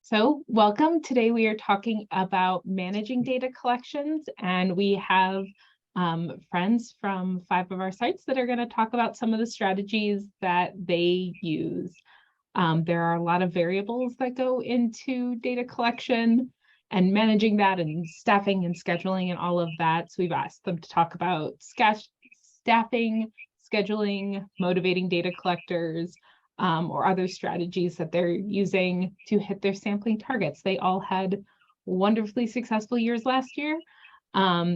So welcome. Today we are talking about managing data collections, and we have friends from 5 of our sites that are going to talk about some of the strategies that they use. There are a lot of variables that go into data collection and managing that, and staffing and scheduling and all of that. So we've asked them to talk about staffing, scheduling, motivating data collectors, or other strategies that they're using to hit their sampling targets. They all had wonderfully successful years last year.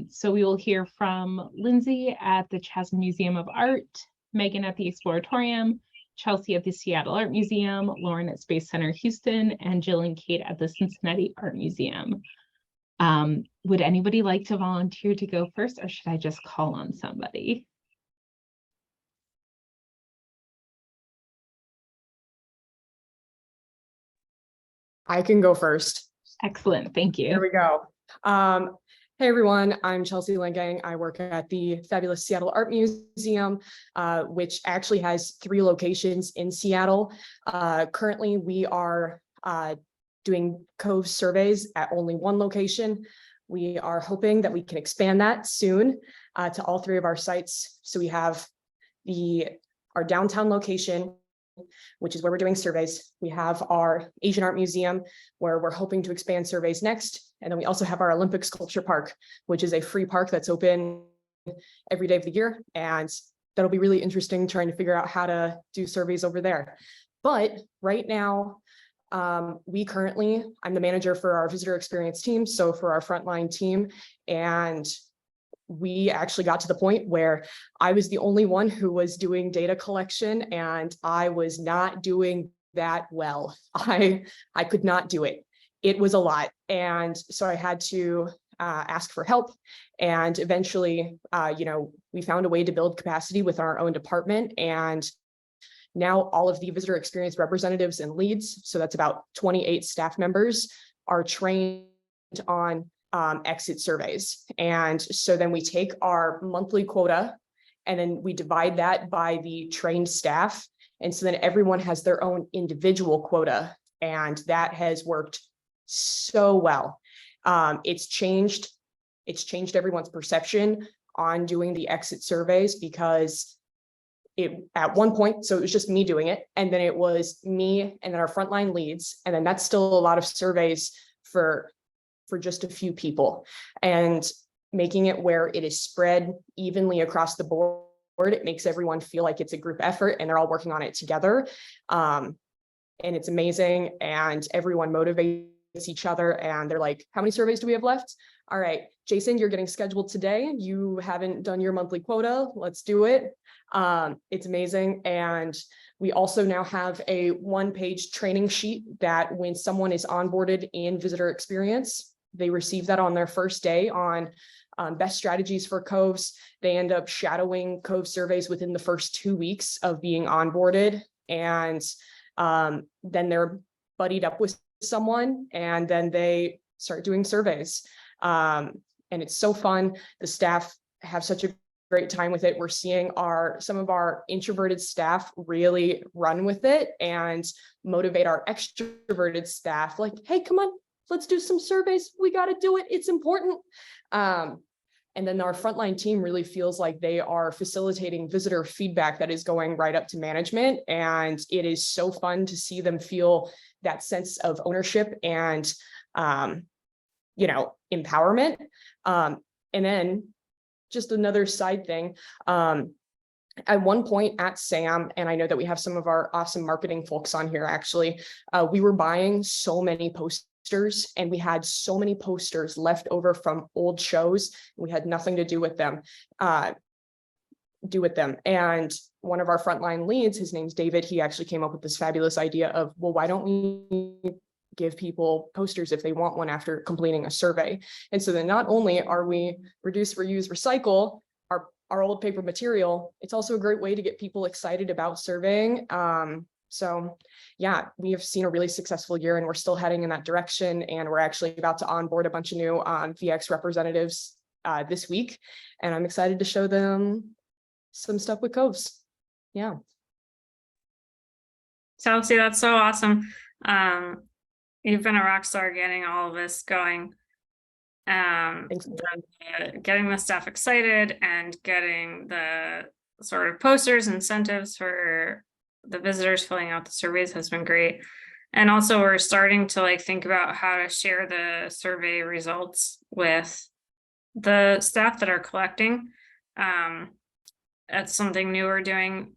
So we will hear from Lindsay at the Chasm Museum of Art, Megan at the Exploratorium, Chelsea at the Seattle Art Museum, Lauren at Space Center Houston, and Jill and Kate at the Cincinnati Art Museum. Would anybody like to volunteer to go first, or should I just call on somebody? I can go first. Excellent, thank you. Here we go. Hey everyone, I'm Chelsea Lengang. I work at the fabulous Seattle Art Museum, which actually has 3 locations in Seattle. Currently, we are doing COVES surveys at only 1 location. We are hoping that we can expand that soon to all 3 of our sites. So we have our downtown location, which is where we're doing surveys. We have our Asian Art Museum, where we're hoping to expand surveys next. And then we also have our Olympic Sculpture Park, which is a free park that's open every day of the year. And that'll be really interesting trying to figure out how to do surveys over there. But right now, I'm the manager for our visitor experience team. So for our frontline team, and we actually got to the point where I was the only one who was doing data collection, and I was not doing that well. I could not do it. It was a lot. And so I had to ask for help. And eventually, we found a way to build capacity with our own department. And now all of the visitor experience representatives and leads, so that's about 28 staff members, are trained on exit surveys. And so then we take our monthly quota and then we divide that by the trained staff. And so then everyone has their own individual quota. And that has worked so well. It's changed everyone's perception on doing the exit surveys, because at one point, so it was just me doing it. And then it was me and then our frontline leads. And then that's still a lot of surveys for just a few people, and making it where it is spread evenly across the board. It makes everyone feel like it's a group effort and they're all working on it together. And it's amazing, and everyone motivates each other, and they're like, how many surveys do we have left? All right, Jason, you're getting scheduled today. You haven't done your monthly quota. Let's do it. It's amazing. And we also now have a 1-page training sheet that when someone is onboarded in visitor experience, they receive that on their first day on best strategies for COVES. They end up shadowing COVES surveys within the first 2 weeks of being onboarded. And then they're buddied up with someone, and then they start doing surveys. And it's so fun. The staff have such a great time with it. We're seeing some of our introverted staff really run with it and motivate our extroverted staff, like, hey, come on, let's do some surveys. We got to do it. It's important. And then our frontline team really feels like they are facilitating visitor feedback that is going right up to management. And it is so fun to see them feel that sense of ownership and, empowerment. And then just another side thing, at one point at SAM, and I know that we have some of our awesome marketing folks on here, actually, we were buying so many posters, and we had so many posters left over from old shows. We had nothing to do with them. And one of our frontline leads, his name's David, he actually came up with this fabulous idea of, well, why don't we give people posters if they want one after completing a survey? And so then not only are we reduce, reuse, recycle our old paper material, it's also a great way to get people excited about surveying. So yeah, we have seen a really successful year, and we're still heading in that direction. And we're actually about to onboard a bunch of new VX representatives this week. And I'm excited to show them some stuff with COVES. Yeah. Chelsea, that's so awesome. You've been a rock star getting all of this going. Thanks. Getting the staff excited and getting the sort of posters, incentives for the visitors filling out the surveys has been great. And also we're starting to like think about how to share the survey results with the staff that are collecting. That's something new we're doing.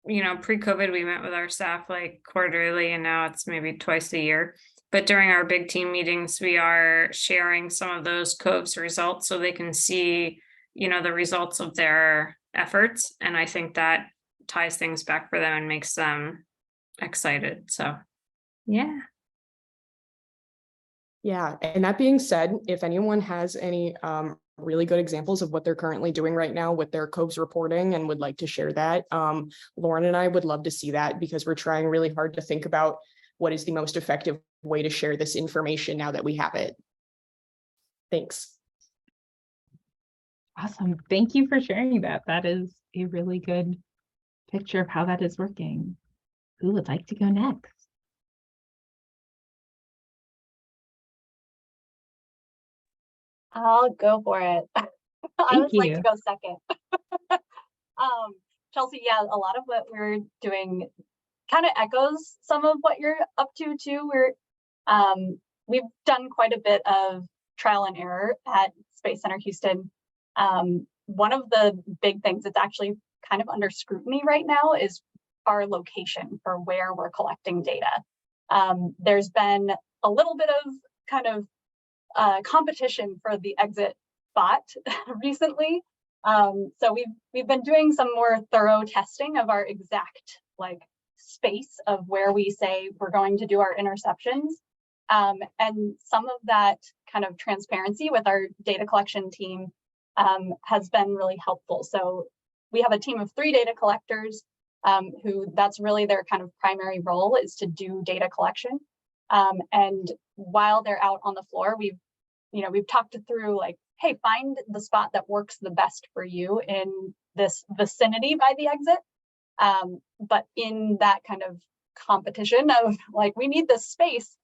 You know, pre-COVID, we met with our staff like quarterly, and now it's maybe twice a year. But during our big team meetings, we are sharing some of those COVES results so they can see, you know, the results of their efforts. And I think that ties things back for them and makes them excited. So, yeah. Yeah, and that being said, if anyone has any really good examples of what they're currently doing right now with their COVES reporting and would like to share that, Lauren and I would love to see that, because we're trying really hard to think about what is the most effective way to share this information now that we have it. Thanks. Awesome. Thank you for sharing that. That is a really good picture of how that is working. Who would like to go next? I'll go for it. I always like to go second. Chelsea, yeah, a lot of what we're doing kind of echoes some of what you're up to too. We've done quite a bit of trial and error at Space Center Houston. One of the big things that's actually kind of under scrutiny right now is our location for where we're collecting data. There's been a little bit of kind of competition for the exit spot recently. So we've been doing some more thorough testing of our exact like space of where we say we're going to do our interceptions. And some of that kind of transparency with our data collection team has been really helpful. So we have a team of 3 data collectors who that's really their kind of primary role, is to do data collection. And while they're out on the floor, we've talked through like, hey, find the spot that works the best for you in this vicinity by the exit. But in that kind of competition of like, we need this space,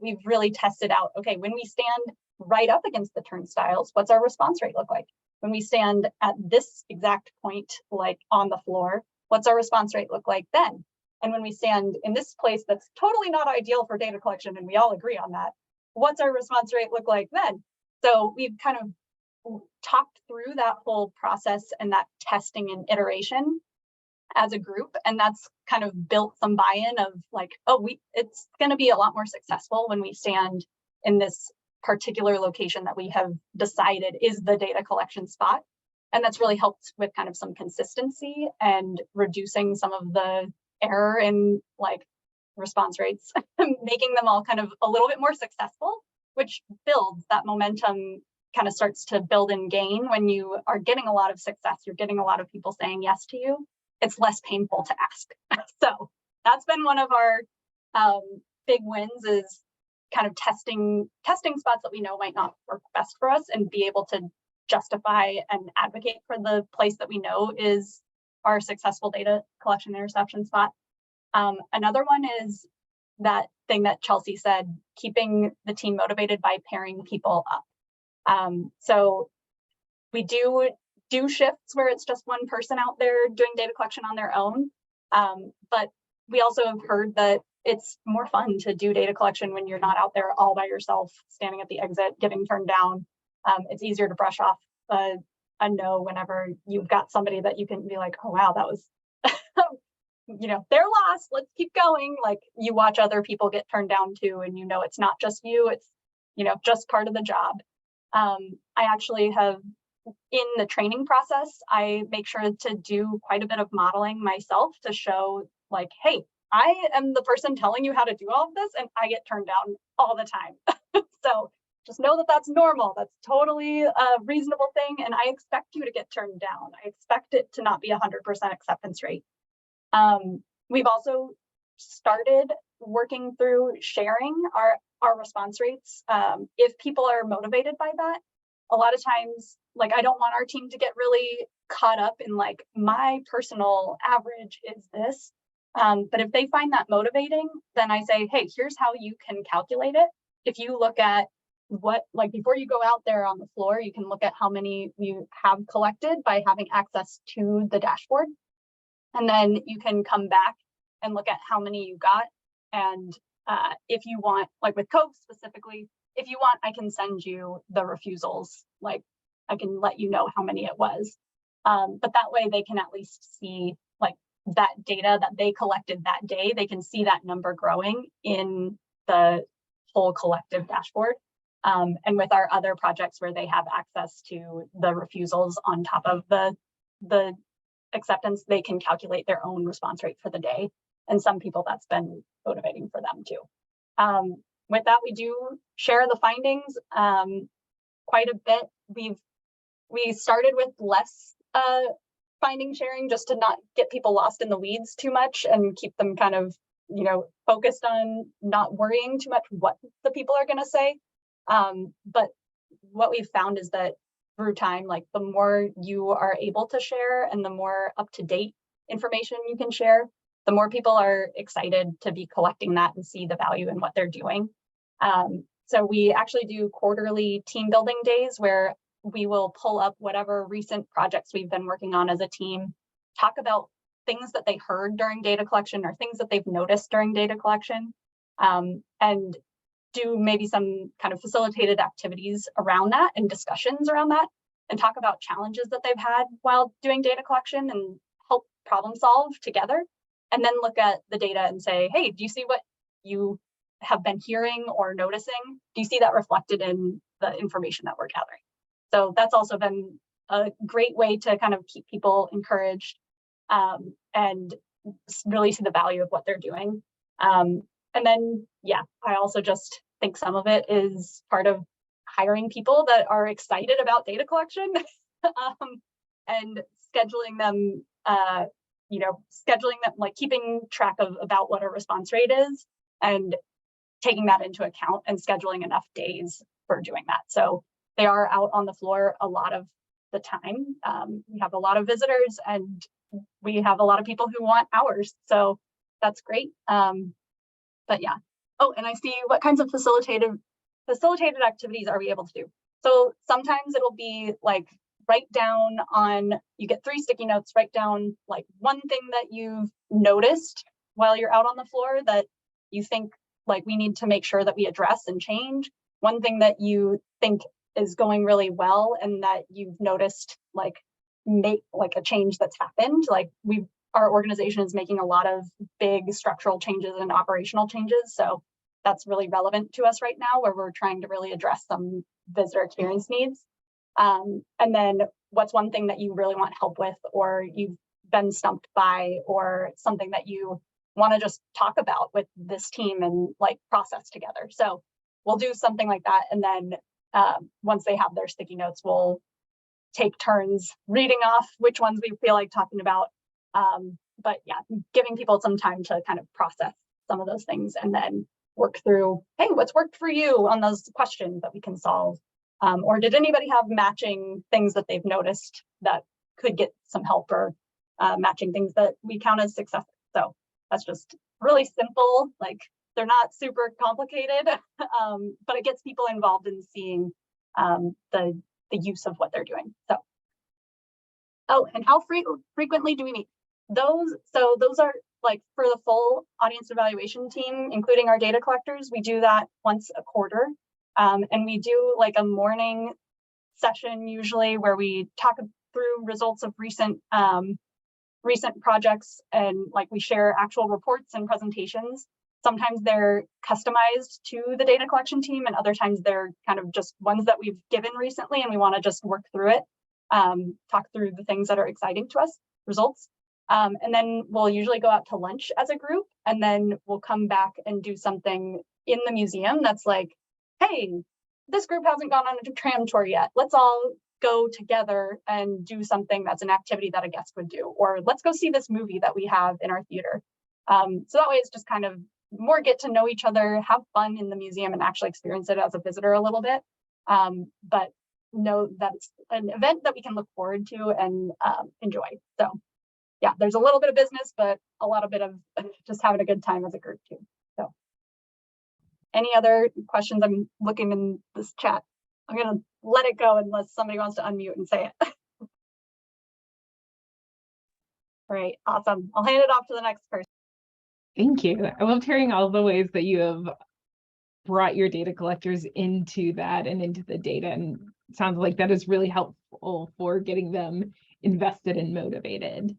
we've really tested out, okay, when we stand right up against the turnstiles, what's our response rate look like? When we stand at this exact point, like on the floor, what's our response rate look like then? And when we stand in this place that's totally not ideal for data collection, and we all agree on that, what's our response rate look like then? So we've kind of talked through that whole process and that testing and iteration as a group, and that's kind of built some buy-in of like, oh, it's going to be a lot more successful when we stand in this particular location that we have decided is the data collection spot. And that's really helped with kind of some consistency and reducing some of the error in like response rates, making them all kind of a little bit more successful, which builds that momentum, kind of starts to build and gain. When you are getting a lot of success, you're getting a lot of people saying yes to you, it's less painful to ask. So that's been one of our big wins, is kind of testing spots that we know might not work best for us, and be able to justify and advocate for the place that we know is our successful data collection interception spot. Another one is that thing that Chelsea said, keeping the team motivated by pairing people up. So we do shifts where it's just one person out there doing data collection on their own. But we also have heard that it's more fun to do data collection when you're not out there all by yourself, standing at the exit, getting turned down. It's easier to brush off a no whenever you've got somebody that you can be like, oh, wow, that was, they're lost. Let's keep going. Like, you watch other people get turned down too, and it's not just you, it's, just part of the job. I actually have, in the training process, I make sure to do quite a bit of modeling myself to show like, hey, I am the person telling you how to do all of this, and I get turned down all the time. So just know that that's normal. That's totally a reasonable thing. And I expect you to get turned down. I expect it to not be 100% acceptance rate. We've also started working through sharing our response rates. If people are motivated by that, a lot of times, like, I don't want our team to get really caught up in like, my personal average is this. But if they find that motivating, then I say, hey, here's how you can calculate it. If you look at what, like before you go out there on the floor, you can look at how many you have collected by having access to the dashboard. And then you can come back and look at how many you got. And if you want, like with COVES specifically, if you want, I can send you the refusals. Like I can let you know how many it was. But that way they can at least see like that data that they collected that day. They can see that number growing in the whole collective dashboard. And with our other projects where they have access to the refusals on top of the acceptance, they can calculate their own response rate for the day. And some people that's been motivating for them too. With that, we do share the findings quite a bit. We started with less finding sharing just to not get people lost in the weeds too much and keep them kind of, you know, focused on not worrying too much what the people are going to say. But what we've found is that through time, like the more you are able to share and the more up-to-date information you can share, the more people are excited to be collecting that and see the value in what they're doing. So we actually do quarterly team building days where we will pull up whatever recent projects we've been working on as a team, talk about things that they heard during data collection or things that they've noticed during data collection, and do maybe some kind of facilitated activities around that and discussions around that, and talk about challenges that they've had while doing data collection and help problem solve together. And then look at the data and say, hey, do you see what you have been hearing or noticing? Do you see that reflected in the information that we're gathering? So that's also been a great way to kind of keep people encouraged and really see the value of what they're doing. And then, yeah, I also just think some of it is part of hiring people that are excited about data collection and scheduling them, like keeping track of about what a response rate is and taking that into account and scheduling enough days for doing that. So they are out on the floor a lot of the time. We have a lot of visitors and we have a lot of people who want hours. So that's great. But yeah. Oh, and I see what kinds of facilitated activities are we able to do? So sometimes it'll be like write down on, you get 3 sticky notes, write down like one thing that you've noticed while you're out on the floor that you think like we need to make sure that we address and change. One thing that you think is going really well and that you've noticed like make like a change that's happened. Like our organization is making a lot of big structural changes and operational changes. So that's really relevant to us right now where we're trying to really address some visitor experience needs. And then what's one thing that you really want help with, or you've been stumped by, or something that you want to just talk about with this team and like process together. So we'll do something like that. And then once they have their sticky notes, we'll take turns reading off which ones we feel like talking about. But yeah, giving people some time to kind of process some of those things and then work through, hey, what's worked for you on those questions that we can solve? Or did anybody have matching things that they've noticed that could get some help, or matching things that we count as successes? So that's just really simple, like they're not super complicated, but it gets people involved in seeing the use of what they're doing. So, oh, and how frequently do we meet? Those are like for the full audience evaluation team, including our data collectors, we do that once a quarter. And we do like a morning session usually where we talk through results of recent projects, and like we share actual reports and presentations. Sometimes they're customized to the data collection team, and other times they're kind of just ones that we've given recently and we want to just work through it, talk through the things that are exciting to us, results. And then we'll usually go out to lunch as a group, and then we'll come back and do something in the museum that's like, hey, this group hasn't gone on a tram tour yet. Let's all go together and do something that's an activity that a guest would do, or let's go see this movie that we have in our theater. So that way it's just kind of more get to know each other, have fun in the museum, and actually experience it as a visitor a little bit. But know that it's an event that we can look forward to and enjoy. So yeah, there's a little bit of business, but a lot of bit of just having a good time as a group too. So any other questions? I'm looking in this chat. I'm going to let it go unless somebody wants to unmute and say it. Great, awesome. I'll hand it off to the next person. Thank you. I loved hearing all the ways that you have brought your data collectors into that and into the data. And it sounds like that is really helpful for getting them invested and motivated.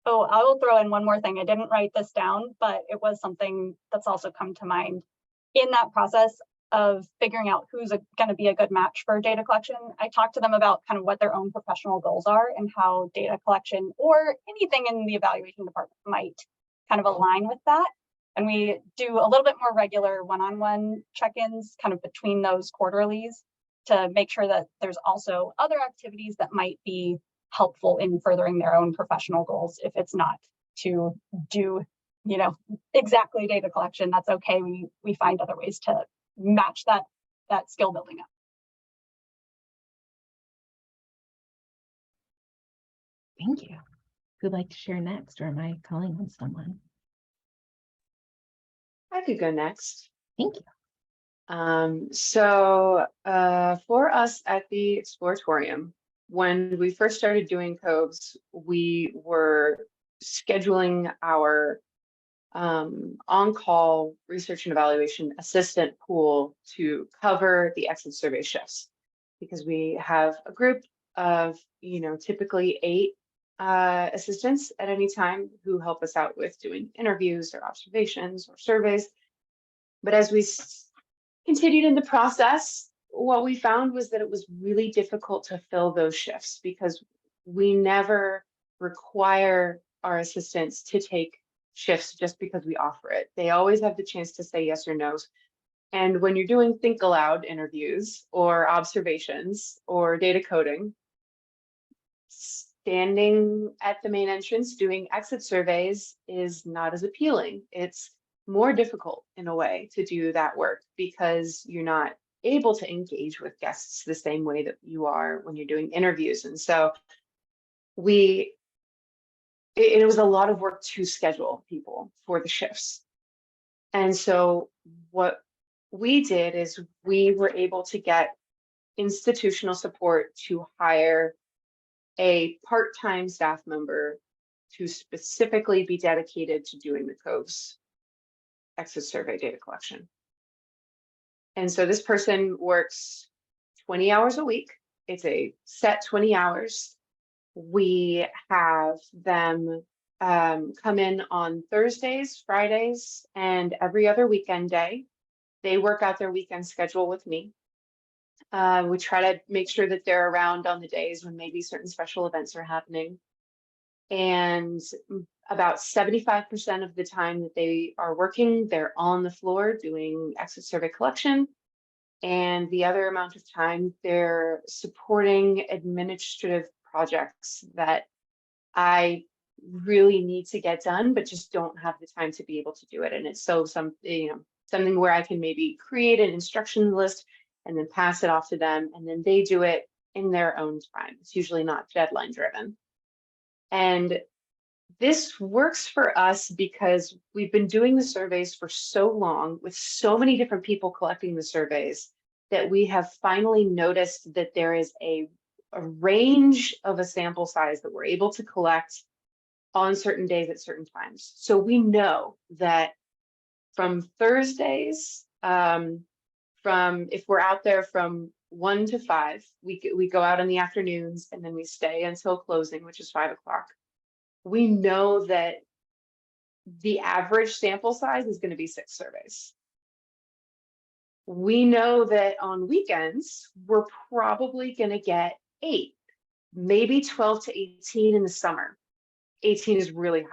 Oh, I will throw in one more thing. I didn't write this down, but it was something that's also come to mind in that process of figuring out who's going to be a good match for data collection. I talked to them about kind of what their own professional goals are and how data collection or anything in the evaluation department might kind of align with that. And we do a little bit more regular one-on-one check-ins kind of between those quarterlies to make sure that there's also other activities that might be helpful in furthering their own professional goals. If it's not to do, you know, exactly data collection, that's okay. We find other ways to match that skill building up. Thank you. Who'd like to share next, or am I calling on someone? I could go next. Thank you. For us at the Exploratorium, when we first started doing COVES, we were scheduling our on-call research and evaluation assistant pool to cover the exit survey shifts, because we have a group of, typically 8 assistants at any time who help us out with doing interviews or observations or surveys. But as we continued in the process, what we found was that it was really difficult to fill those shifts because we never require our assistants to take shifts just because we offer it. They always have the chance to say yes or no. And when you're doing think aloud interviews or observations or data coding, standing at the main entrance doing exit surveys is not as appealing. It's more difficult in a way to do that work because you're not able to engage with guests the same way that you are when you're doing interviews. And so it was a lot of work to schedule people for the shifts. And so what we did is we were able to get institutional support to hire a part-time staff member to specifically be dedicated to doing the COVES exit survey data collection. And so this person works 20 hours a week. It's a set 20 hours. We have them come in on Thursdays, Fridays, and every other weekend day. They work out their weekend schedule with me. We try to make sure that they're around on the days when maybe certain special events are happening. And about 75% of the time that they are working, they're on the floor doing exit survey collection. And the other amount of time they're supporting administrative projects that I really need to get done, but just don't have the time to be able to do it. And it's something where I can maybe create an instruction list and then pass it off to them, and then they do it in their own time. It's usually not deadline driven. And this works for us because we've been doing the surveys for so long with so many different people collecting the surveys that we have finally noticed that there is a range of a sample size that we're able to collect on certain days at certain times. So we know that from Thursdays, from if we're out there from 1 to 5, we go out in the afternoons and then we stay until closing, which is 5 o'clock. We know that the average sample size is going to be 6 surveys. We know that on weekends, we're probably going to get 8, maybe 12 to 18 in the summer. 18 is really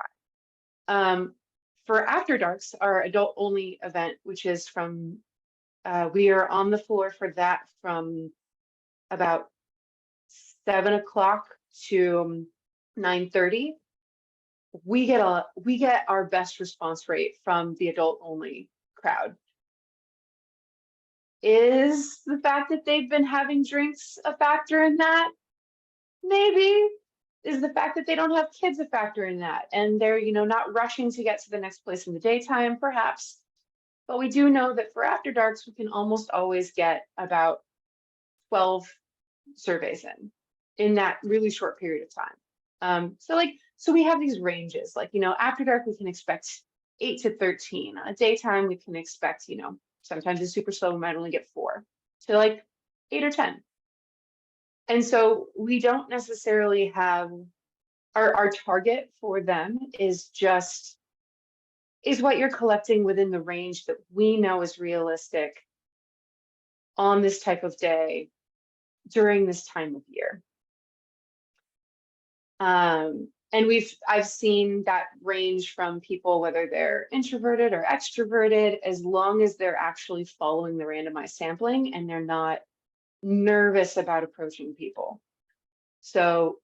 high. For After Darks, our adult only event, which is from, we are on the floor for that from about 7 o'clock to 9:30. We get our best response rate from the adult only crowd. Is the fact that they've been having drinks a factor in that? Maybe, is the fact that they don't have kids a factor in that? And they're, not rushing to get to the next place in the daytime, perhaps. But we do know that for after darks, we can almost always get about 12 surveys in that really short period of time. So we have these ranges, like, after dark, we can expect 8 to 13. On a daytime, we can expect, sometimes it's super slow, we might only get 4 to like 8 or 10. And so we don't necessarily have our target for them is what you're collecting within the range that we know is realistic on this type of day during this time of year. And I've seen that range from people, whether they're introverted or extroverted, as long as they're actually following the randomized sampling and they're not nervous about approaching people. So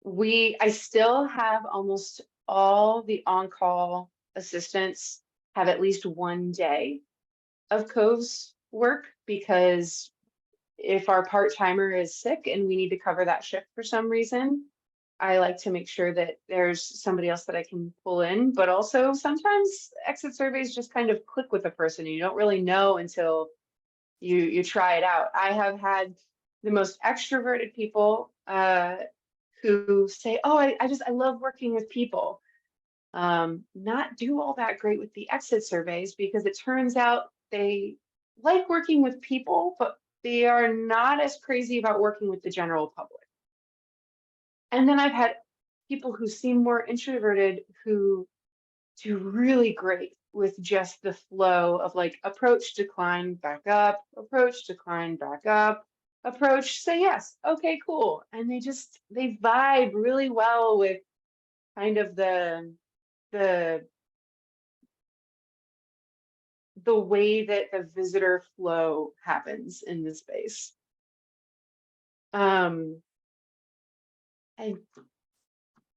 I still have almost all the on-call assistants have at least one day of COVES work, because if our part-timer is sick and we need to cover that shift for some reason, I like to make sure that there's somebody else that I can pull in. But also sometimes exit surveys just kind of click with a person. You don't really know until you try it out. I have had the most extroverted people who say, oh, I love working with people. Not do all that great with the exit surveys, because it turns out they like working with people, but they are not as crazy about working with the general public. And then I've had people who seem more introverted who do really great with just the flow of like approach, decline, back up, approach, decline, back up, approach, say yes, okay, cool. And they vibe really well with kind of the way that the visitor flow happens in the space. And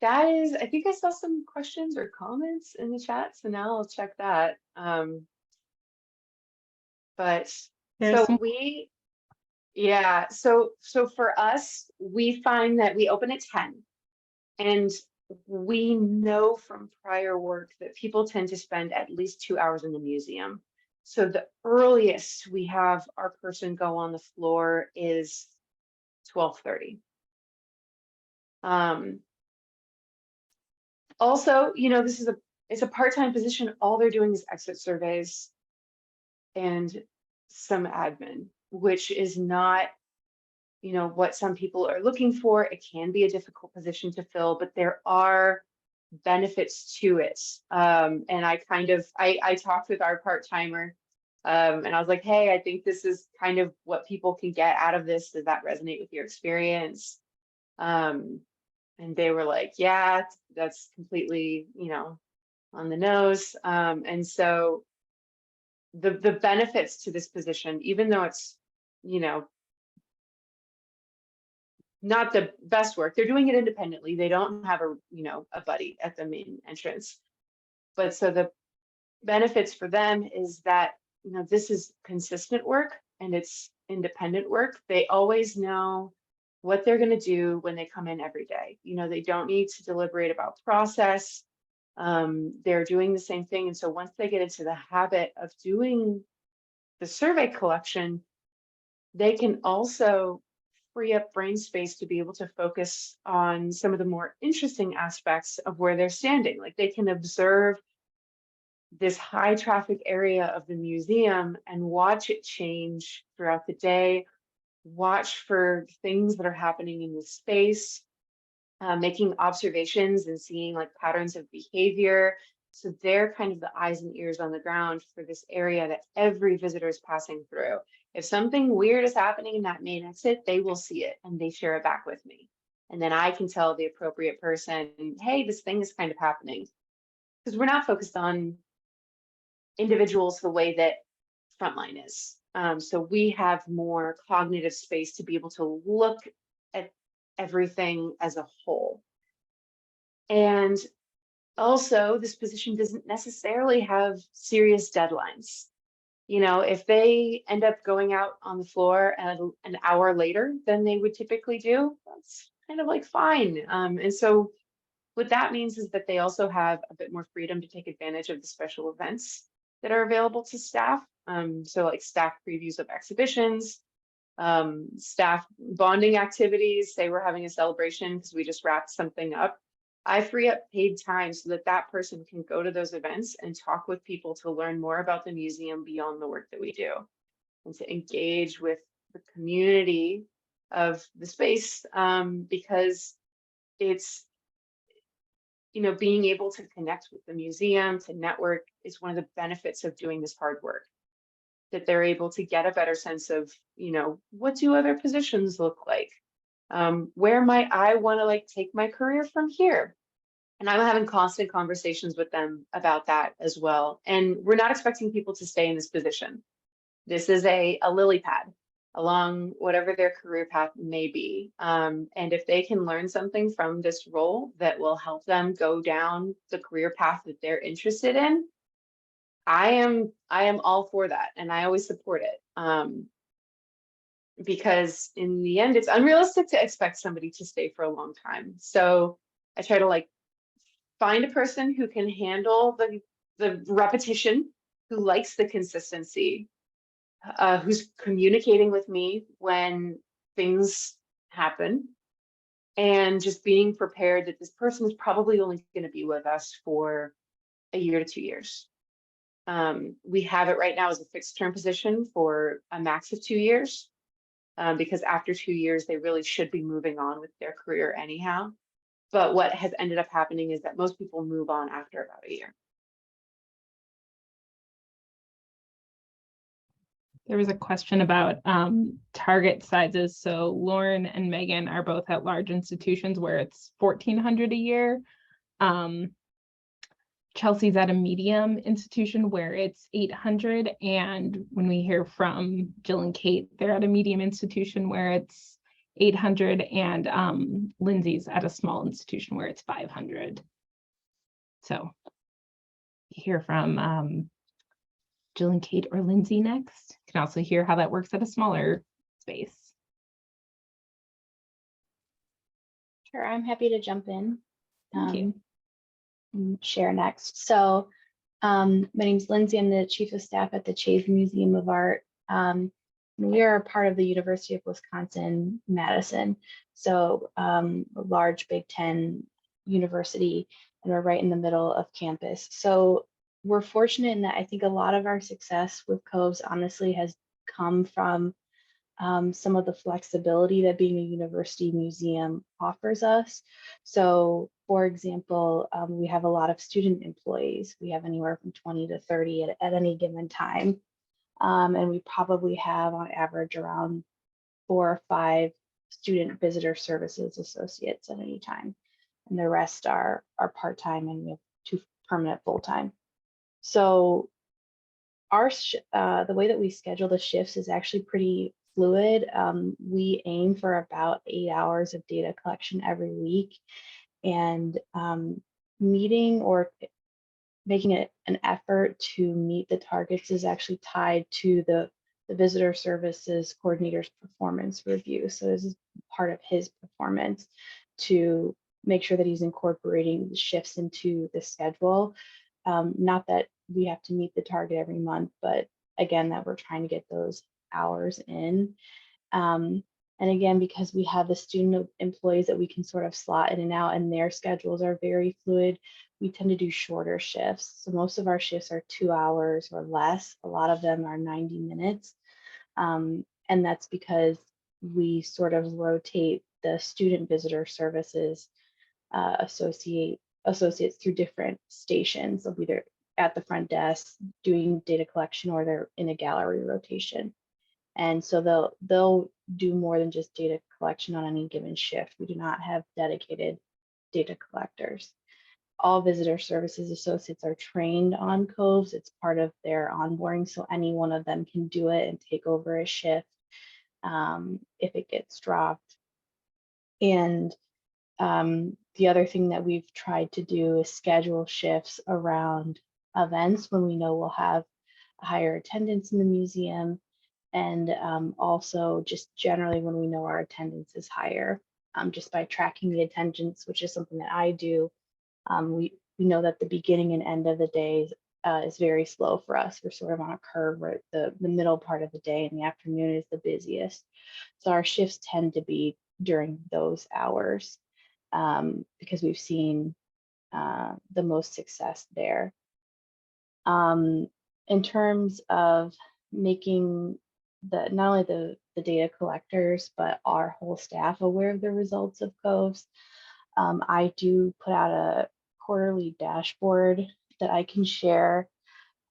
that is, I think I saw some questions or comments in the chat, so now I'll check that. But There's so so for us, we find that we open at 10, and we know from prior work that people tend to spend at least 2 hours in the museum. So the earliest we have our person go on the floor is 12:30. Also, it's a part-time position. All they're doing is exit surveys and some admin, which is not, what some people are looking for. It can be a difficult position to fill, but there are benefits to it. And I talked with our part-timer, and I was like, hey, I think this is kind of what people can get out of this. Does that resonate with your experience? And they were like, yeah, that's completely, on the nose. And so the benefits to this position, even though it's, not the best work, they're doing it independently. They don't have a buddy at the main entrance. But so the benefits for them is that, this is consistent work and it's independent work. They always know what they're going to do when they come in every day. They don't need to deliberate about process. They're doing the same thing. And so once they get into the habit of doing the survey collection, they can also free up brain space to be able to focus on some of the more interesting aspects of where they're standing. Like they can observe this high traffic area of the museum and watch it change throughout the day, watch for things that are happening in the space, making observations and seeing like patterns of behavior. So they're kind of the eyes and ears on the ground for this area that every visitor is passing through. If something weird is happening in that main exit, they will see it and they share it back with me. And then I can tell the appropriate person, hey, this thing is kind of happening. Because we're not focused on individuals the way that frontline is. So we have more cognitive space to be able to look at everything as a whole. And also, this position doesn't necessarily have serious deadlines. If they end up going out on the floor an hour later than they would typically do, that's kind of like fine. And so what that means is that they also have a bit more freedom to take advantage of the special events that are available to staff. So like staff previews of exhibitions, staff bonding activities. Say we're having a celebration because we just wrapped something up. I free up paid time so that that person can go to those events and talk with people to learn more about the museum beyond the work that we do, and to engage with the community of the space, because it's, you know, being able to connect with the museum, to network, is one of the benefits of doing this hard work. That they're able to get a better sense of, you know, what do other positions look like? Where might I want to like take my career from here? And I'm having constant conversations with them about that as well. And we're not expecting people to stay in this position. This is a lily pad along whatever their career path may be. And if they can learn something from this role that will help them go down the career path that they're interested in, I am all for that, and I always support it. Because in the end, it's unrealistic to expect somebody to stay for a long time. So I try to like find a person who can handle the repetition, who likes the consistency, who's communicating with me when things happen, and just being prepared that this person is probably only going to be with us for a year to 2 years. We have it right now as a fixed term position for a max of 2 years, because after 2 years, they really should be moving on with their career anyhow. But what has ended up happening is that most people move on after about a year. There was a question about target sizes. So Lauren and Megan are both at large institutions where it's 1,400 a year. Chelsea's at a medium institution where it's 800. And when we hear from Jill and Kate, they're at a medium institution where it's 800. And Lindsay's at a small institution where it's 500. So hear from Jill and Kate or Lindsay next. You can also hear how that works at a smaller space. Sure, I'm happy to jump in. Thank you. And share next. So my name's Lindsay. I'm the Chief of Staff at the Chave Museum of Art. We are a part of the University of Wisconsin-Madison. So a large Big Ten university, and we're right in the middle of campus. So we're fortunate in that I think a lot of our success with COVES honestly has come from some of the flexibility that being a university museum offers us. So for example, we have a lot of student employees. We have anywhere from 20 to 30 at any given time. And we probably have on average around 4 or 5 student visitor services associates at any time. And the rest are part-time, and we have 2 permanent full-time. So our the way that we schedule the shifts is actually pretty fluid. We aim for about 8 hours of data collection every week, and meeting or making it an effort to meet the targets is actually tied to the visitor services coordinator's performance review. So this is part of his performance to make sure that he's incorporating the shifts into the schedule. Not that we have to meet the target every month, but again, that we're trying to get those hours in. And again, because we have the student employees that we can sort of slot in and out, and their schedules are very fluid, we tend to do shorter shifts. So most of our shifts are 2 hours or less. A lot of them are 90 minutes. And that's because we sort of rotate the student visitor services associates through different stations. They'll be there at the front desk doing data collection, or they're in a gallery rotation. And so they'll do more than just data collection on any given shift. We do not have dedicated data collectors. All visitor services associates are trained on COVES. It's part of their onboarding, so any one of them can do it and take over a shift if it gets dropped. And the other thing that we've tried to do is schedule shifts around events when we know we'll have a higher attendance in the museum, and also just generally when we know our attendance is higher. just by tracking the attendance, which is something that I do. We know that the beginning and end of the day is very slow for us. We're sort of on a curve where the middle part of the day and the afternoon is the busiest. So our shifts tend to be during those hours because we've seen the most success there. In terms of making not only the data collectors, but our whole staff aware of the results of COVES, I do put out a quarterly dashboard that I can share.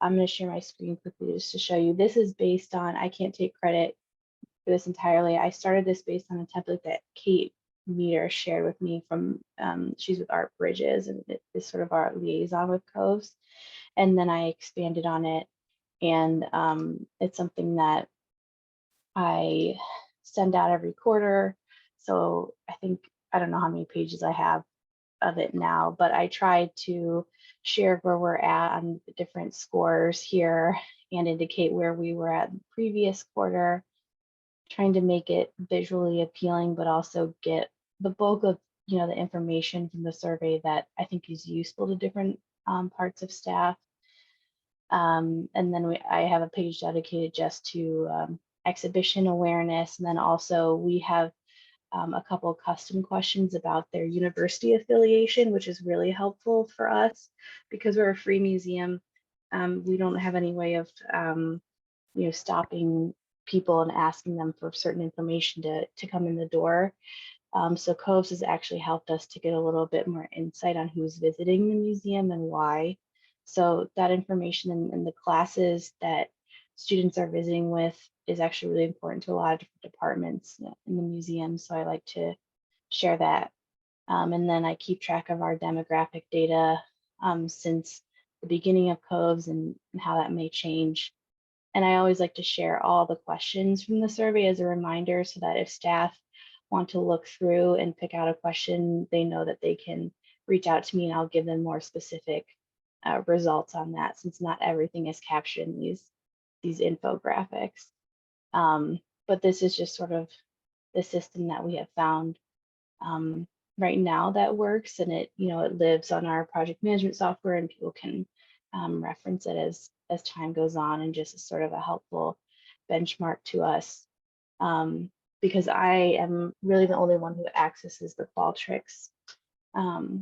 I'm going to share my screen quickly just to show you. This is based on, I can't take credit for this entirely. I started this based on a template that Kate Meter shared with me from, she's with Art Bridges, and it is sort of our liaison with COVES. And then I expanded on it, and it's something that I send out every quarter. So I don't know how many pages I have of it now, but I try to share where we're at on the different scores here and indicate where we were at in the previous quarter, trying to make it visually appealing, but also get the bulk of the information from the survey that I think is useful to different parts of staff. And then I have a page dedicated just to exhibition awareness. And then also we have a couple of custom questions about their university affiliation, which is really helpful for us because we're a free museum. We don't have any way of stopping people and asking them for certain information to come in the door. So COVES has actually helped us to get a little bit more insight on who's visiting the museum and why. So that information in the classes that students are visiting with is actually really important to a lot of different departments in the museum. So I like to share that. And then I keep track of our demographic data since the beginning of COVES and how that may change. And I always like to share all the questions from the survey as a reminder so that if staff want to look through and pick out a question, they know that they can reach out to me and I'll give them more specific results on that, since not everything is captured in these infographics. But this is just sort of the system that we have found right now that works, and it lives on our project management software, and people can reference it as time goes on, and just as sort of a helpful benchmark to us. Because I am really the only one who accesses the Qualtrics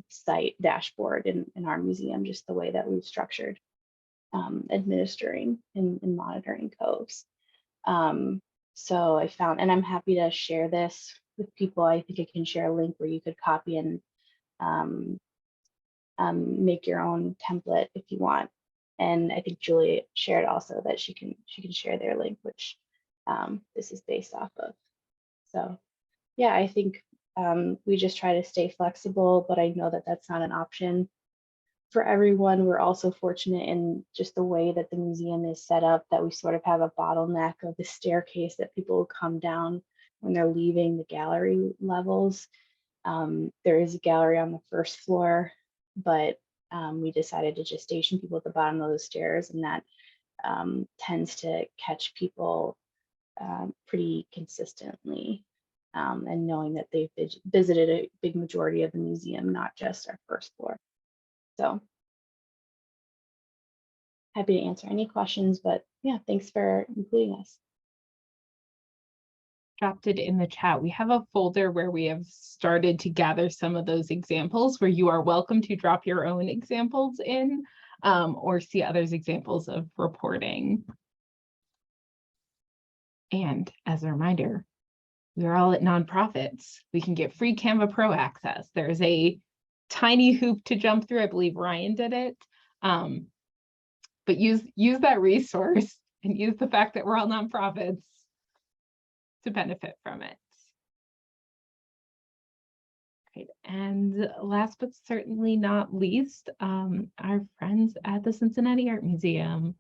site dashboard in our museum, just the way that we've structured administering and monitoring COVES. So I found, and I'm happy to share this with people. I think I can share a link where you could copy and make your own template if you want. And I think Julie shared also that she can share their link, which this is based off of. So yeah, I think we just try to stay flexible, but I know that that's not an option for everyone. We're also fortunate in just the way that the museum is set up that we sort of have a bottleneck of the staircase that people will come down when they're leaving the gallery levels. There is a gallery on the first floor, but we decided to just station people at the bottom of the stairs, and that tends to catch people pretty consistently, and knowing that they've visited a big majority of the museum, not just our first floor. So happy to answer any questions, but yeah, thanks for including us. Dropped it in the chat. We have a folder where we have started to gather some of those examples where you are welcome to drop your own examples in or see others' examples of reporting. And as a reminder, we're all at nonprofits. We can get free Canva Pro access. There's a tiny hoop to jump through. I believe Ryan did it. But use that resource and use the fact that we're all nonprofits to benefit from it. Great. And last but certainly not least, our friends at the Cincinnati Art Museum.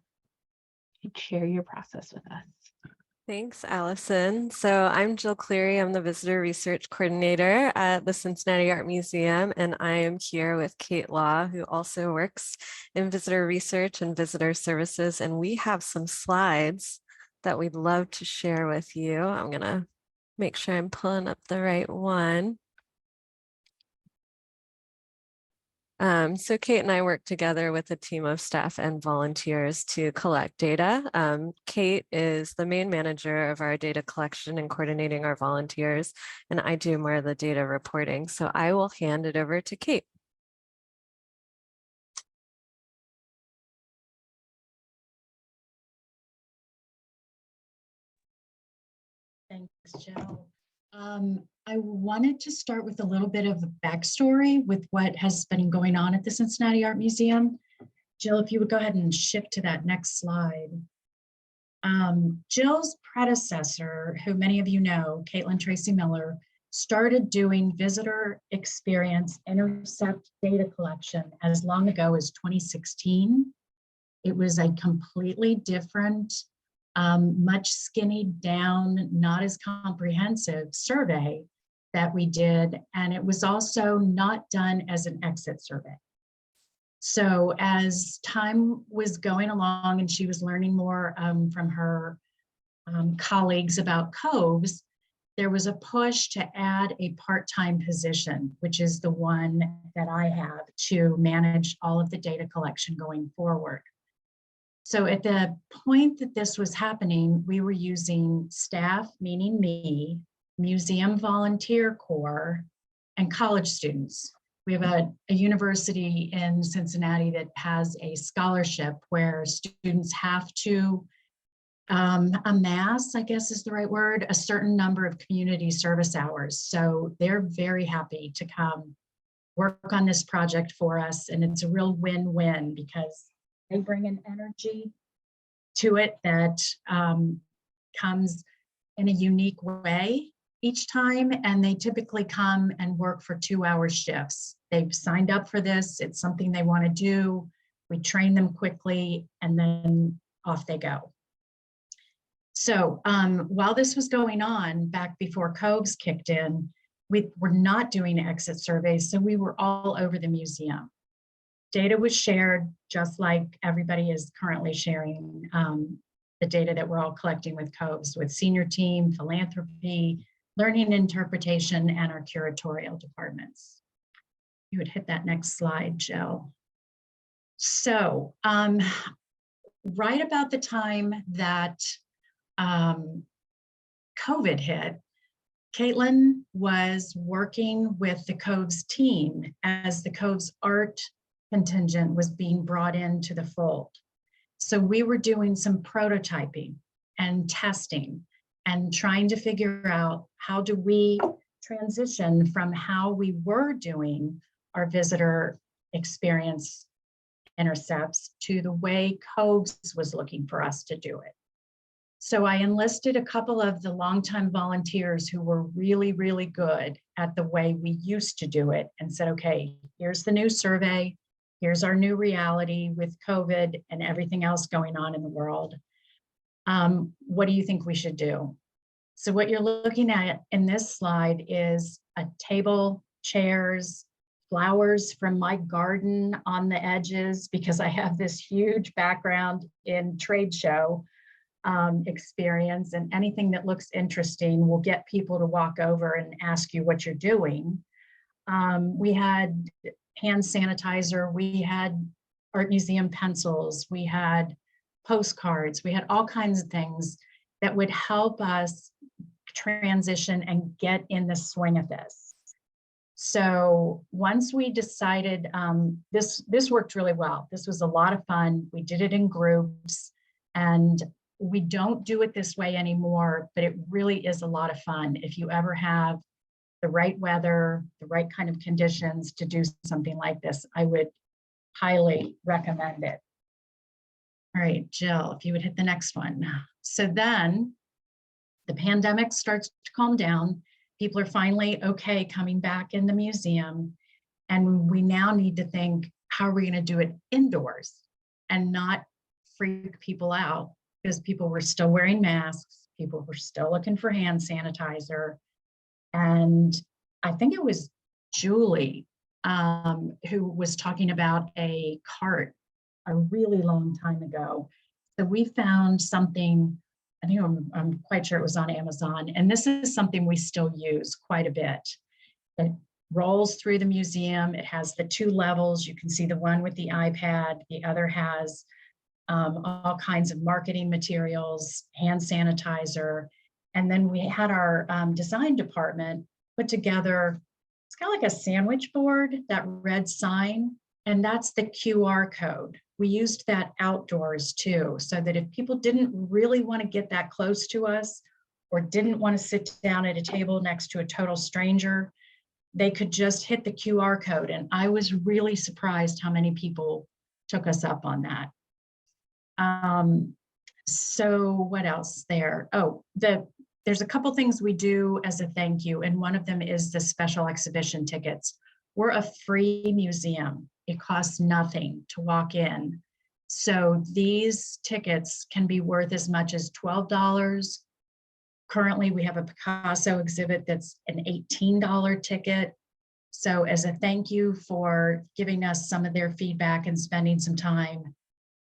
Share your process with us. Thanks, Allison. So I'm Jill Cleary. I'm the Visitor Research Coordinator at the Cincinnati Art Museum, and I am here with Kate Law, who also works in visitor research and visitor services. And we have some slides that we'd love to share with you. I'm going to make sure I'm pulling up the right one. So Kate and I work together with a team of staff and volunteers to collect data. Kate is the main manager of our data collection and coordinating our volunteers, and I do more of the data reporting. So I will hand it over to Kate. Thanks, Jill. I wanted to start with a little bit of a backstory with what has been going on at the Cincinnati Art Museum. Jill, if you would go ahead and shift to that next slide. Jill's predecessor, who many of you know, Caitlin Tracy Miller, started doing visitor experience intercept data collection as long ago as 2016. It was a completely different, much skinnied down, not as comprehensive survey that we did. And it was also not done as an exit survey. So as time was going along and she was learning more from her colleagues about COVES, there was a push to add a part-time position, which is the one that I have to manage all of the data collection going forward. So at the point that this was happening, we were using staff, meaning me, museum volunteer corps, and college students. We have a university in Cincinnati that has a scholarship where students have to amass, I guess is the right word, a certain number of community service hours. So they're very happy to come work on this project for us. And it's a real win-win because they bring an energy to it that comes in a unique way each time. And they typically come and work for 2-hour shifts. They've signed up for this. It's something they want to do. We train them quickly and then off they go. So while this was going on back before COVES kicked in, we were not doing exit surveys. So we were all over the museum. Data was shared just like everybody is currently sharing the data that we're all collecting with COVES, with senior team, philanthropy, learning and interpretation, and our curatorial departments. You would hit that next slide, Jill. So right about the time that COVID hit, Caitlin was working with the COVES team as the COVES art contingent was being brought into the fold. So we were doing some prototyping and testing and trying to figure out how do we transition from how we were doing our visitor experience intercepts to the way COVES was looking for us to do it. So I enlisted a couple of the longtime volunteers who were really, really good at the way we used to do it and said, okay, here's the new survey. Here's our new reality with COVID and everything else going on in the world. What do you think we should do? So what you're looking at in this slide is a table, chairs, flowers from my garden on the edges, because I have this huge background in trade show experience, and anything that looks interesting will get people to walk over and ask you what you're doing. We had hand sanitizer, we had art museum pencils, we had postcards, we had all kinds of things that would help us transition and get in the swing of this. So once we decided, this worked really well. This was a lot of fun. We did it in groups, and we don't do it this way anymore, but it really is a lot of fun. If you ever have the right weather, the right kind of conditions to do something like this, I would highly recommend it. All right, Jill, if you would hit the next one. So then the pandemic starts to calm down. People are finally okay coming back in the museum. And we now need to think, how are we going to do it indoors and not freak people out? Because people were still wearing masks, people were still looking for hand sanitizer. And I think it was Julie who was talking about a cart a really long time ago. So we found something, I think I'm quite sure it was on Amazon, and this is something we still use quite a bit. It rolls through the museum. It has the 2 levels. You can see the one with the iPad, the other has all kinds of marketing materials, hand sanitizer. And then we had our design department put together, it's kind of like a sandwich board, that red sign, and that's the QR code. We used that outdoors too, so that if people didn't really want to get that close to us or didn't want to sit down at a table next to a total stranger, they could just hit the QR code. And I was really surprised how many people took us up on that. So what else there? Oh, there's a couple things we do as a thank you, and one of them is the special exhibition tickets. We're a free museum. It costs nothing to walk in. So these tickets can be worth as much as $12. Currently, we have a Picasso exhibit that's an $18 ticket. So as a thank you for giving us some of their feedback and spending some time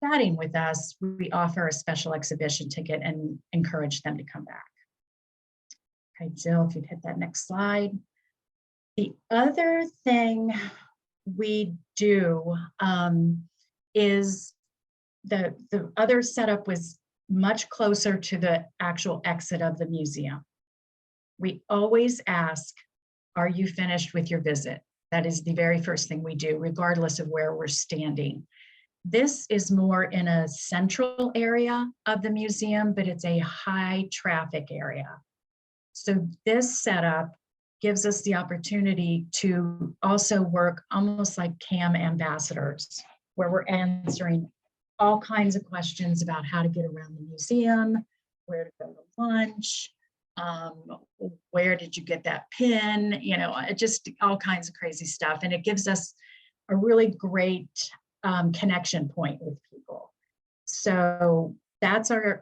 chatting with us, we offer a special exhibition ticket and encourage them to come back. Okay, Jill, if you'd hit that next slide. The other thing we do is the other setup was much closer to the actual exit of the museum. We always ask, are you finished with your visit? That is the very first thing we do, regardless of where we're standing. This is more in a central area of the museum, but it's a high traffic area. So this setup gives us the opportunity to also work almost like CAM ambassadors, where we're answering all kinds of questions about how to get around the museum, where to go to lunch, where did you get that pin, you know, just all kinds of crazy stuff. And it gives us a really great connection point with people. So that's our,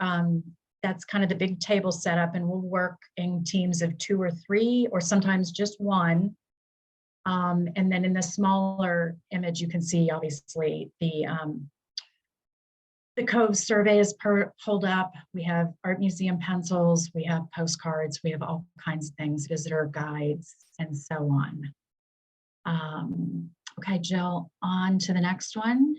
that's kind of the big table setup, and we'll work in teams of 2 or 3, or sometimes just 1. And then in the smaller image, you can see obviously the COVES survey is pulled up. We have art museum pencils, we have postcards, we have all kinds of things, visitor guides, and so on. Okay, Jill, on to the next one.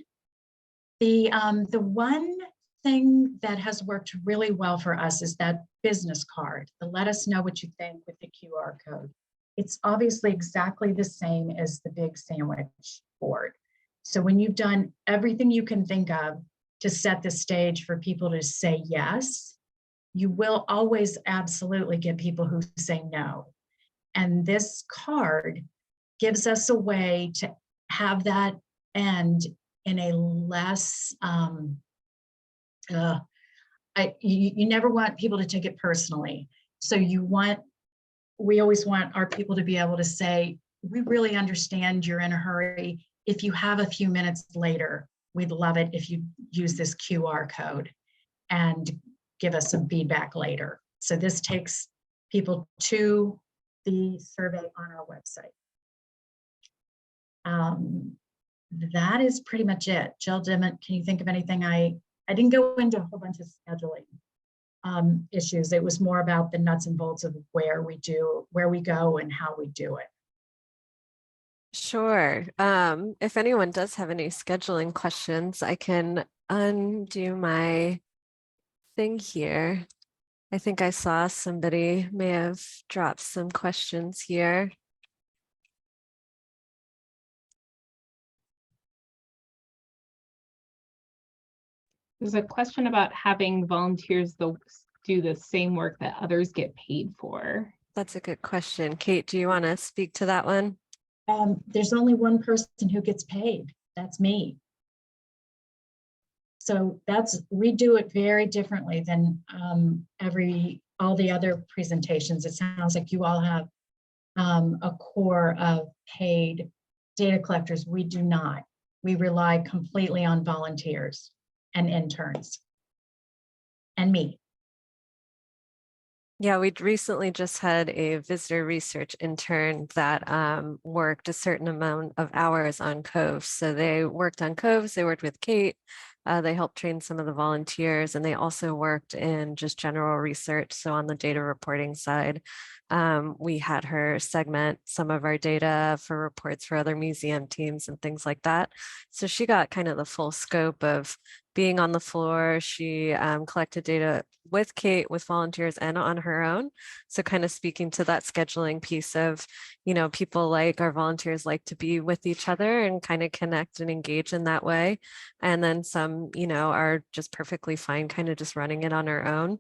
The one thing that has worked really well for us is that business card, the let us know what you think with the QR code. It's obviously exactly the same as the big sandwich board. So when you've done everything you can think of to set the stage for people to say yes, you will always absolutely get people who say no. And this card gives us a way to have that end in a less, you never want people to take it personally. So we always want our people to be able to say, we really understand you're in a hurry. If you have a few minutes later, we'd love it if you use this QR code and give us some feedback later. So this takes people to the survey on our website. That is pretty much it. Jill, can you think of anything? I didn't go into a whole bunch of scheduling issues. It was more about the nuts and bolts of where we go and how we do it. Sure. If anyone does have any scheduling questions, I can undo my thing here. I think I saw somebody may have dropped some questions here. There's a question about having volunteers do the same work that others get paid for. That's a good question. Kate, do you want to speak to that one? There's only one person who gets paid. That's me. So we do it very differently than all the other presentations. It sounds like you all have a core of paid data collectors. We do not. We rely completely on volunteers and interns and me. Yeah, we recently just had a visitor research intern that worked a certain amount of hours on COVES. So they worked on COVES, they worked with Kate, They helped train some of the volunteers, and they also worked in just general research. So on the data reporting side, we had her segment some of our data for reports for other museum teams and things like that. So she got kind of the full scope of being on the floor. She collected data with Kate, with volunteers, and on her own. So kind of speaking to that scheduling piece of, people like our volunteers like to be with each other and kind of connect and engage in that way. And then some, are just perfectly fine kind of just running it on our own,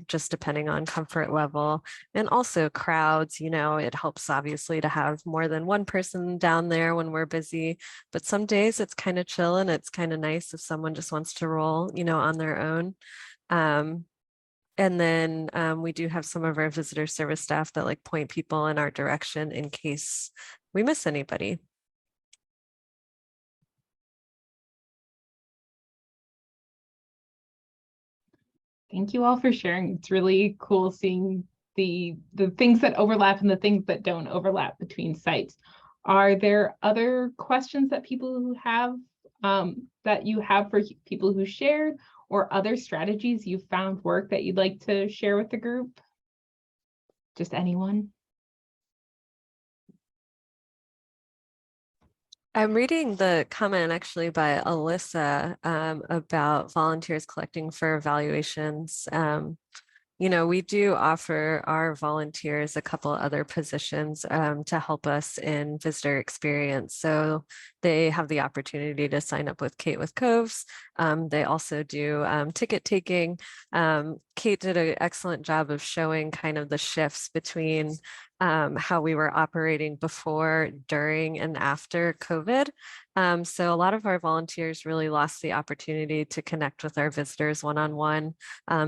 just depending on comfort level. And also crowds, it helps obviously to have more than one person down there when we're busy, but some days it's kind of chill and it's kind of nice if someone just wants to roll, on their own. And then we do have some of our visitor service staff that like point people in our direction in case we miss anybody. Thank you all for sharing. It's really cool seeing the things that overlap and the things that don't overlap between sites. Are there other questions that people who have that you have for people who shared, or other strategies you found work that you'd like to share with the group? Just anyone? I'm reading the comment actually by Alyssa about volunteers collecting for evaluations. We do offer our volunteers a couple other positions to help us in visitor experience. So they have the opportunity to sign up with Kate with COVES. They also do ticket taking. Kate did an excellent job of showing kind of the shifts between how we were operating before, during, and after COVID. So a lot of our volunteers really lost the opportunity to connect with our visitors one-on-one.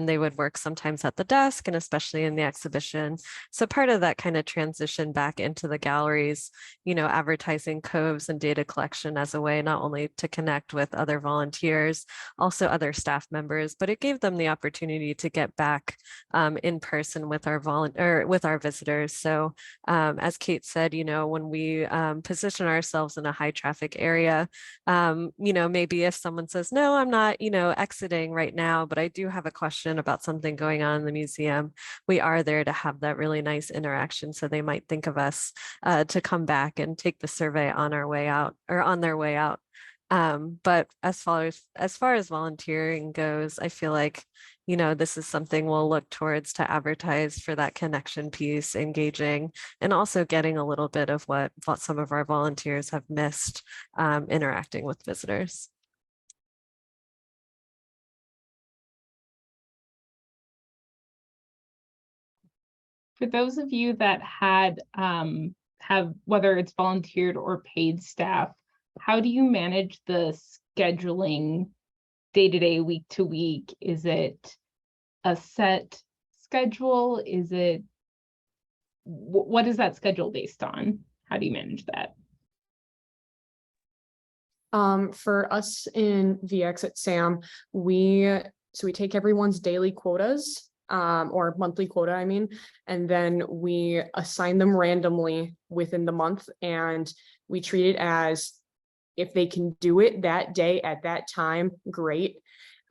They would work sometimes at the desk and especially in the exhibition. So part of that kind of transition back into the galleries, advertising COVES and data collection as a way not only to connect with other volunteers, also other staff members, but it gave them the opportunity to get back in person with our visitors. So as Kate said, when we position ourselves in a high traffic area, maybe if someone says, no, I'm not, exiting right now, but I do have a question about something going on in the museum, we are there to have that really nice interaction. So they might think of us to come back and take the survey on our way out or on their way out. But as far as volunteering goes, I feel like, this is something we'll look towards to advertise for that connection piece, engaging, and also getting a little bit of what some of our volunteers have missed interacting with visitors. For those of you that have whether it's volunteered or paid staff, how do you manage the scheduling day-to-day, week-to-week? Is it a set schedule? What is that schedule based on? How do you manage that? For us in VX at SAM, we take everyone's daily quotas, or monthly quota, I mean, and then we assign them randomly within the month, and we treat it as if they can do it that day at that time, great.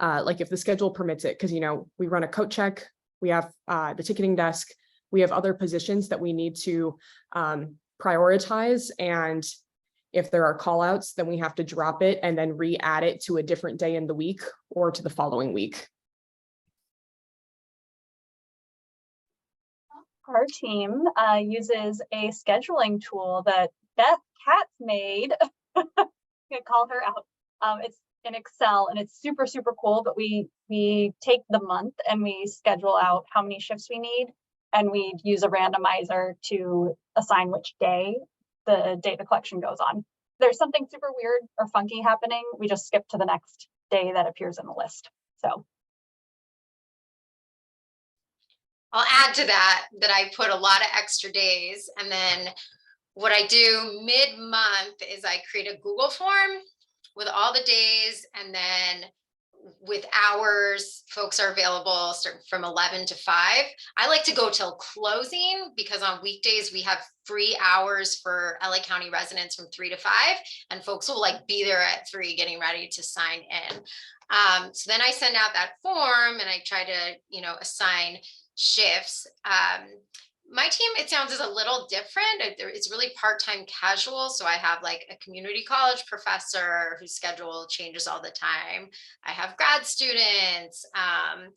Like if the schedule permits it, because we run a coat check, we have the ticketing desk, we have other positions that we need to prioritize, and if there are call outs, then we have to drop it and then re-add it to a different day in the week or to the following week. Our team uses a scheduling tool that Beth Katz made. I call her out. It's in Excel and it's super, super cool, but we take the month and we schedule out how many shifts we need, and we use a randomizer to assign which day the data collection goes on. If there's something super weird or funky happening, we just skip to the next day that appears in the list. So I'll add to that I put a lot of extra days, and then what I do mid-month is I create a Google form with all the days, and then with hours, folks are available starting from 11 to 5. I like to go till closing because on weekdays we have free hours for LA County residents from 3 to 5, and folks will like be there at 3 getting ready to sign in. So then I send out that form and I try to, assign shifts. My team, it sounds, is a little different. It's really part-time casual. So I have like a community college professor whose schedule changes all the time. I have grad students. I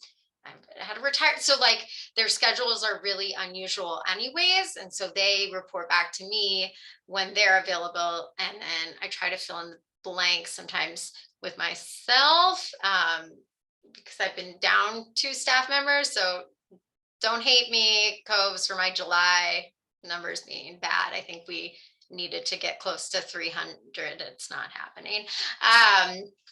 had a retired. So like their schedules are really unusual anyways. And so they report back to me when they're available. And then I try to fill in the blanks sometimes with myself because I've been down 2 staff members. So don't hate me, Coves, for my July numbers being bad. I think we needed to get close to 300. It's not happening.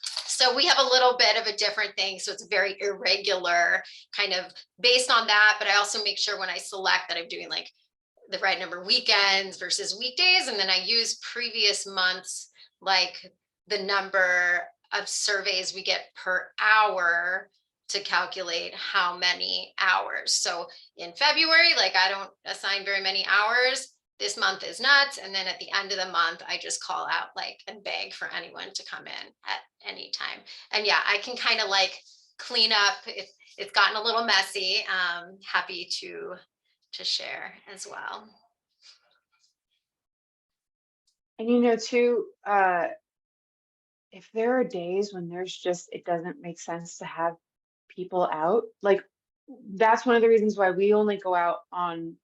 So we have a little bit of a different thing. So it's very irregular kind of based on that. But I also make sure when I select that I'm doing like the right number of weekends versus weekdays. And then I use previous months, like the number of surveys we get per hour to calculate how many hours. So in February, like I don't assign very many hours. This month is nuts. And then at the end of the month, I just call out like and beg for anyone to come in at any time. And yeah, I can kind of like clean up if it's gotten a little messy. Happy to share as well. And too, if there are days when it doesn't make sense to have people out, like that's one of the reasons why we only go out on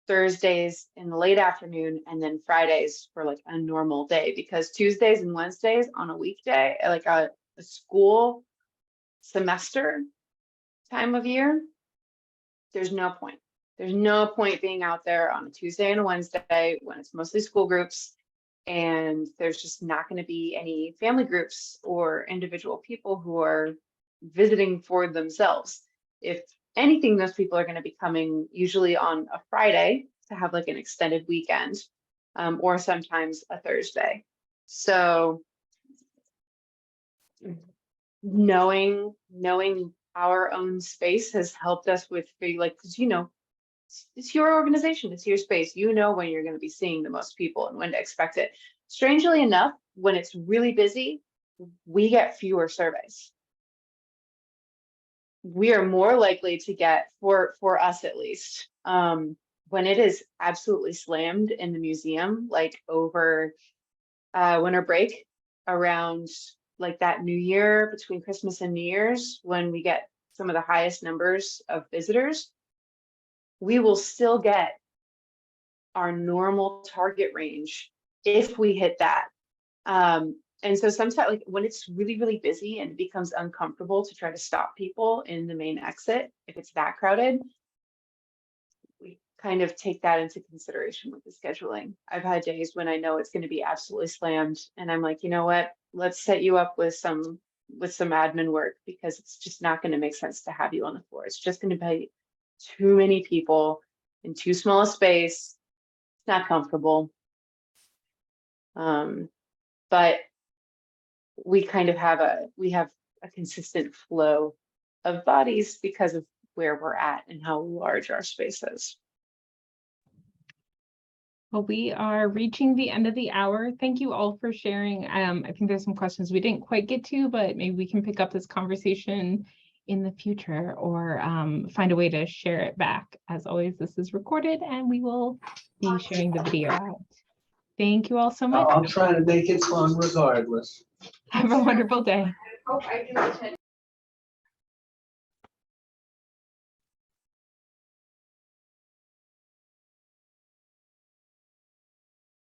Thursdays in the late afternoon and then Fridays for like a normal day, because Tuesdays and Wednesdays on a weekday, like a school semester time of year, there's no point. There's no point being out there on a Tuesday and a Wednesday when it's mostly school groups, and there's just not going to be any family groups or individual people who are visiting for themselves. If anything, those people are going to be coming usually on a Friday to have like an extended weekend, or sometimes a Thursday. So knowing our own space has helped us with like, because it's your organization, it's your space, when you're going to be seeing the most people and when to expect it. Strangely enough, when it's really busy, we get fewer surveys. We are more likely to get, for us at least, when it is absolutely slammed in the museum, like over winter break, around like that New Year, between Christmas and New Year's, when we get some of the highest numbers of visitors, we will still get our normal target range if we hit that. And so sometimes, like when it's really, really busy and it becomes uncomfortable to try to stop people in the main exit, if it's that crowded, we kind of take that into consideration with the scheduling. I've had days when I know it's going to be absolutely slammed, and I'm like, you know what? Let's set you up with some admin work, because it's just not going to make sense to have you on the floor. It's just going to be too many people in too small a space. It's not comfortable. But we kind of have a consistent flow of bodies because of where we're at and how large our space is. Well, we are reaching the end of the hour. Thank you all for sharing. I think there's some questions we didn't quite get to, but maybe we can pick up this conversation in the future, or find a way to share it back. As always, this is recorded and we will be sharing the video out. Thank you all so much. I'll try to make it fun regardless. Have a wonderful day.